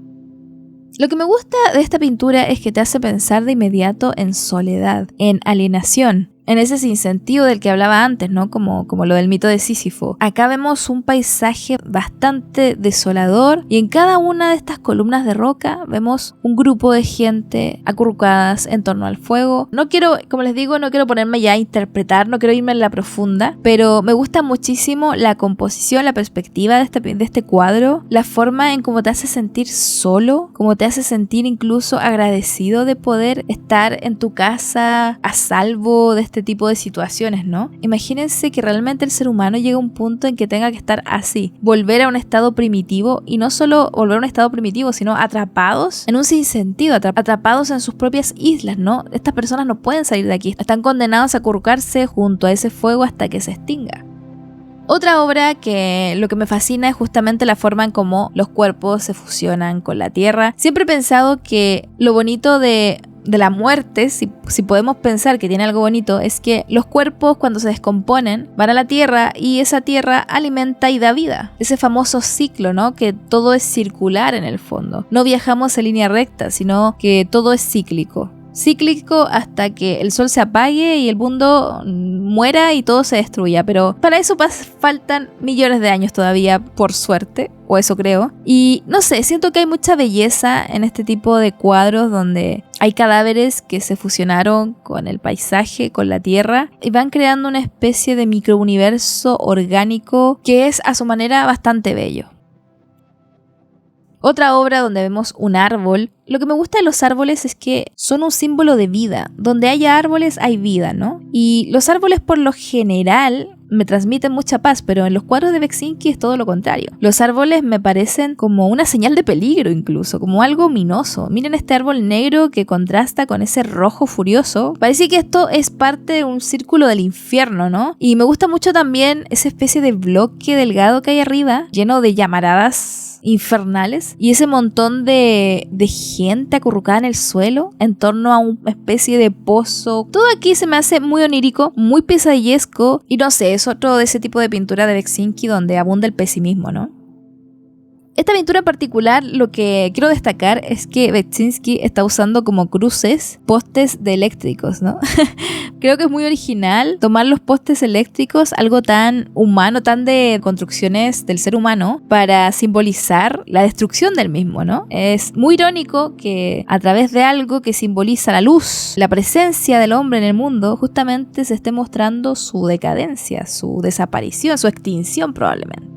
Lo que me gusta de esta pintura es que te hace pensar de inmediato en soledad, en alienación, en ese sinsentido del que hablaba antes, ¿no? Como lo del mito de Sísifo. Acá vemos un paisaje bastante desolador, y en cada una de estas columnas de roca vemos un grupo de gente acurrucadas en torno al fuego. No quiero, como les digo, no quiero ponerme ya a interpretar, no quiero irme en la profunda, pero me gusta muchísimo la composición, la perspectiva de este cuadro, la forma en cómo te hace sentir solo, cómo te hace sentir incluso agradecido de poder estar en tu casa a salvo de este tipo de situaciones, ¿no? Imagínense que realmente el ser humano llega a un punto en que tenga que estar así, volver a un estado primitivo, y no solo volver a un estado primitivo, sino atrapados en un sinsentido, atrapados en sus propias islas, ¿no? Estas personas no pueden salir de aquí, están condenados a acurrucarse junto a ese fuego hasta que se extinga. Otra obra que lo que me fascina es justamente la forma en cómo los cuerpos se fusionan con la tierra. Siempre he pensado que lo bonito de la muerte, si podemos pensar que tiene algo bonito, es que los cuerpos cuando se descomponen van a la tierra, y esa tierra alimenta y da vida. Ese famoso ciclo, ¿no? Que todo es circular en el fondo. No viajamos en línea recta, sino que todo es cíclico. Cíclico hasta que el sol se apague y el mundo muera y todo se destruya, pero para eso faltan millones de años todavía, por suerte, o eso creo. Y no sé, siento que hay mucha belleza en este tipo de cuadros donde hay cadáveres que se fusionaron con el paisaje, con la tierra, y van creando una especie de microuniverso orgánico que es a su manera bastante bello. Otra obra donde vemos un árbol. Lo que me gusta de los árboles es que son un símbolo de vida. Donde haya árboles hay vida, ¿no? Y los árboles por lo general me transmiten mucha paz, pero en los cuadros de Beksinski es todo lo contrario. Los árboles me parecen como una señal de peligro, incluso, como algo ominoso. Miren este árbol negro que contrasta con ese rojo furioso. Parece que esto es parte de un círculo del infierno, ¿no? Y me gusta mucho también esa especie de bloque delgado que hay arriba, lleno de llamaradas infernales, y ese montón de gente acurrucada en el suelo en torno a una especie de pozo. Todo aquí se me hace muy onírico, muy pesadillesco, y no sé, es otro de ese tipo de pintura de Beksinski donde abunda el pesimismo, ¿no? Esta pintura en particular, lo que quiero destacar es que Beksinski está usando como cruces postes de eléctricos, ¿no? Creo que es muy original tomar los postes eléctricos, algo tan humano, tan de construcciones del ser humano, para simbolizar la destrucción del mismo, ¿no? Es muy irónico que a través de algo que simboliza la luz, la presencia del hombre en el mundo, justamente se esté mostrando su decadencia, su desaparición, su extinción probablemente.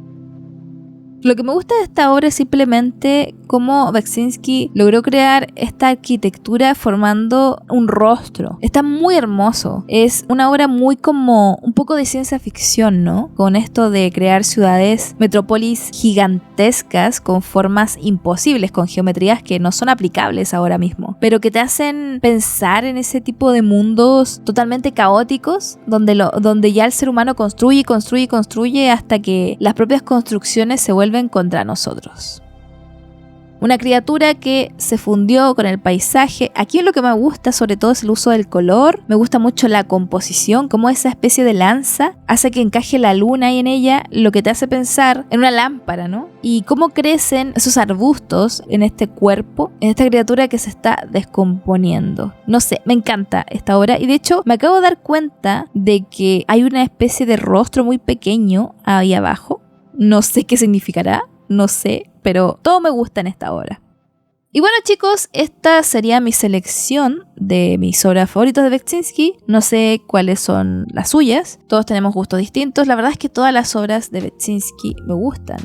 Lo que me gusta de esta obra es simplemente cómo Beksinski logró crear esta arquitectura formando un rostro. Está muy hermoso. Es una obra muy como un poco de ciencia ficción, ¿no? Con esto de crear ciudades, metrópolis gigantescas con formas imposibles, con geometrías que no son aplicables ahora mismo, pero que te hacen pensar en ese tipo de mundos totalmente caóticos, donde ya el ser humano construye hasta que las propias construcciones se vuelven contra nosotros. Una criatura que se fundió con el paisaje. Aquí lo que me gusta sobre todo es el uso del color. Me gusta mucho la composición, como esa especie de lanza hace que encaje la luna ahí en ella, lo que te hace pensar en una lámpara, ¿no? Y cómo crecen esos arbustos en este cuerpo, en esta criatura que se está descomponiendo. No sé, me encanta esta obra y de hecho me acabo de dar cuenta de que hay una especie de rostro muy pequeño ahí abajo. No sé qué significará, no sé, pero todo me gusta en esta obra. Y bueno chicos, esta sería mi selección de mis obras favoritas de Beksinski. No sé cuáles son las suyas, todos tenemos gustos distintos. La verdad es que todas las obras de Beksinski me gustan.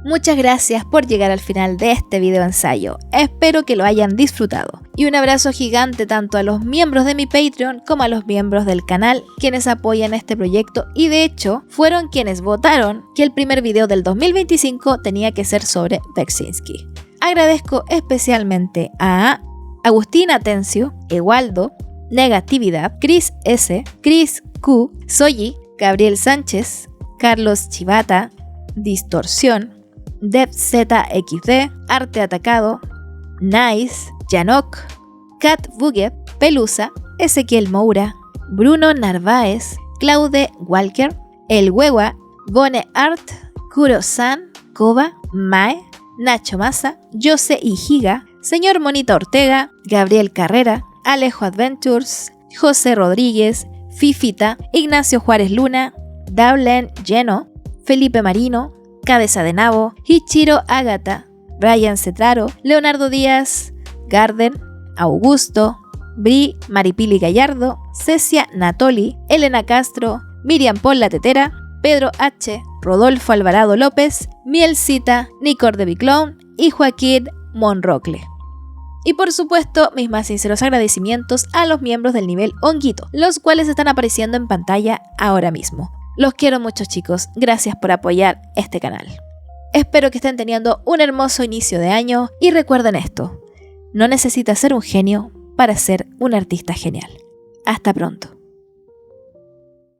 Muchas gracias por llegar al final de este video ensayo, espero que lo hayan disfrutado. Y un abrazo gigante tanto a los miembros de mi Patreon como a los miembros del canal, quienes apoyan este proyecto y de hecho fueron quienes votaron que el primer video del 2025 tenía que ser sobre Beksinski. Agradezco especialmente a Agustín Atencio, Ewaldo, Negatividad, Chris S, Chris Q, Soyi, Gabriel Sánchez, Carlos Chivata, Distorsión, DevZXD, Arte Atacado, Nice, Janok, Kat Buget, Pelusa, Ezequiel Moura, Bruno Narváez, Claude Walker, El Huegua, Bone Art, Kuro-san, Koba, Mae, Nacho Massa, Jose Higa, Señor Monita Ortega, Gabriel Carrera, Alejo Adventures, José Rodríguez, Fifita, Ignacio Juárez Luna, Daulen Lleno, Felipe Marino, Cabeza de Nabo, Hichiro Agata, Ryan Cetraro, Leonardo Díaz, Garden, Augusto, Bri Maripili Gallardo, Cecia Natoli, Elena Castro, Miriam Paul La Tetera, Pedro H, Rodolfo Alvarado López, Mielcita, Nicor de Biclón y Joaquín Monrocle. Y por supuesto, mis más sinceros agradecimientos a los miembros del nivel Honguito, los cuales están apareciendo en pantalla ahora mismo. Los quiero mucho chicos, gracias por apoyar este canal. Espero que estén teniendo un hermoso inicio de año y recuerden esto, no necesitas ser un genio para ser un artista genial. Hasta pronto.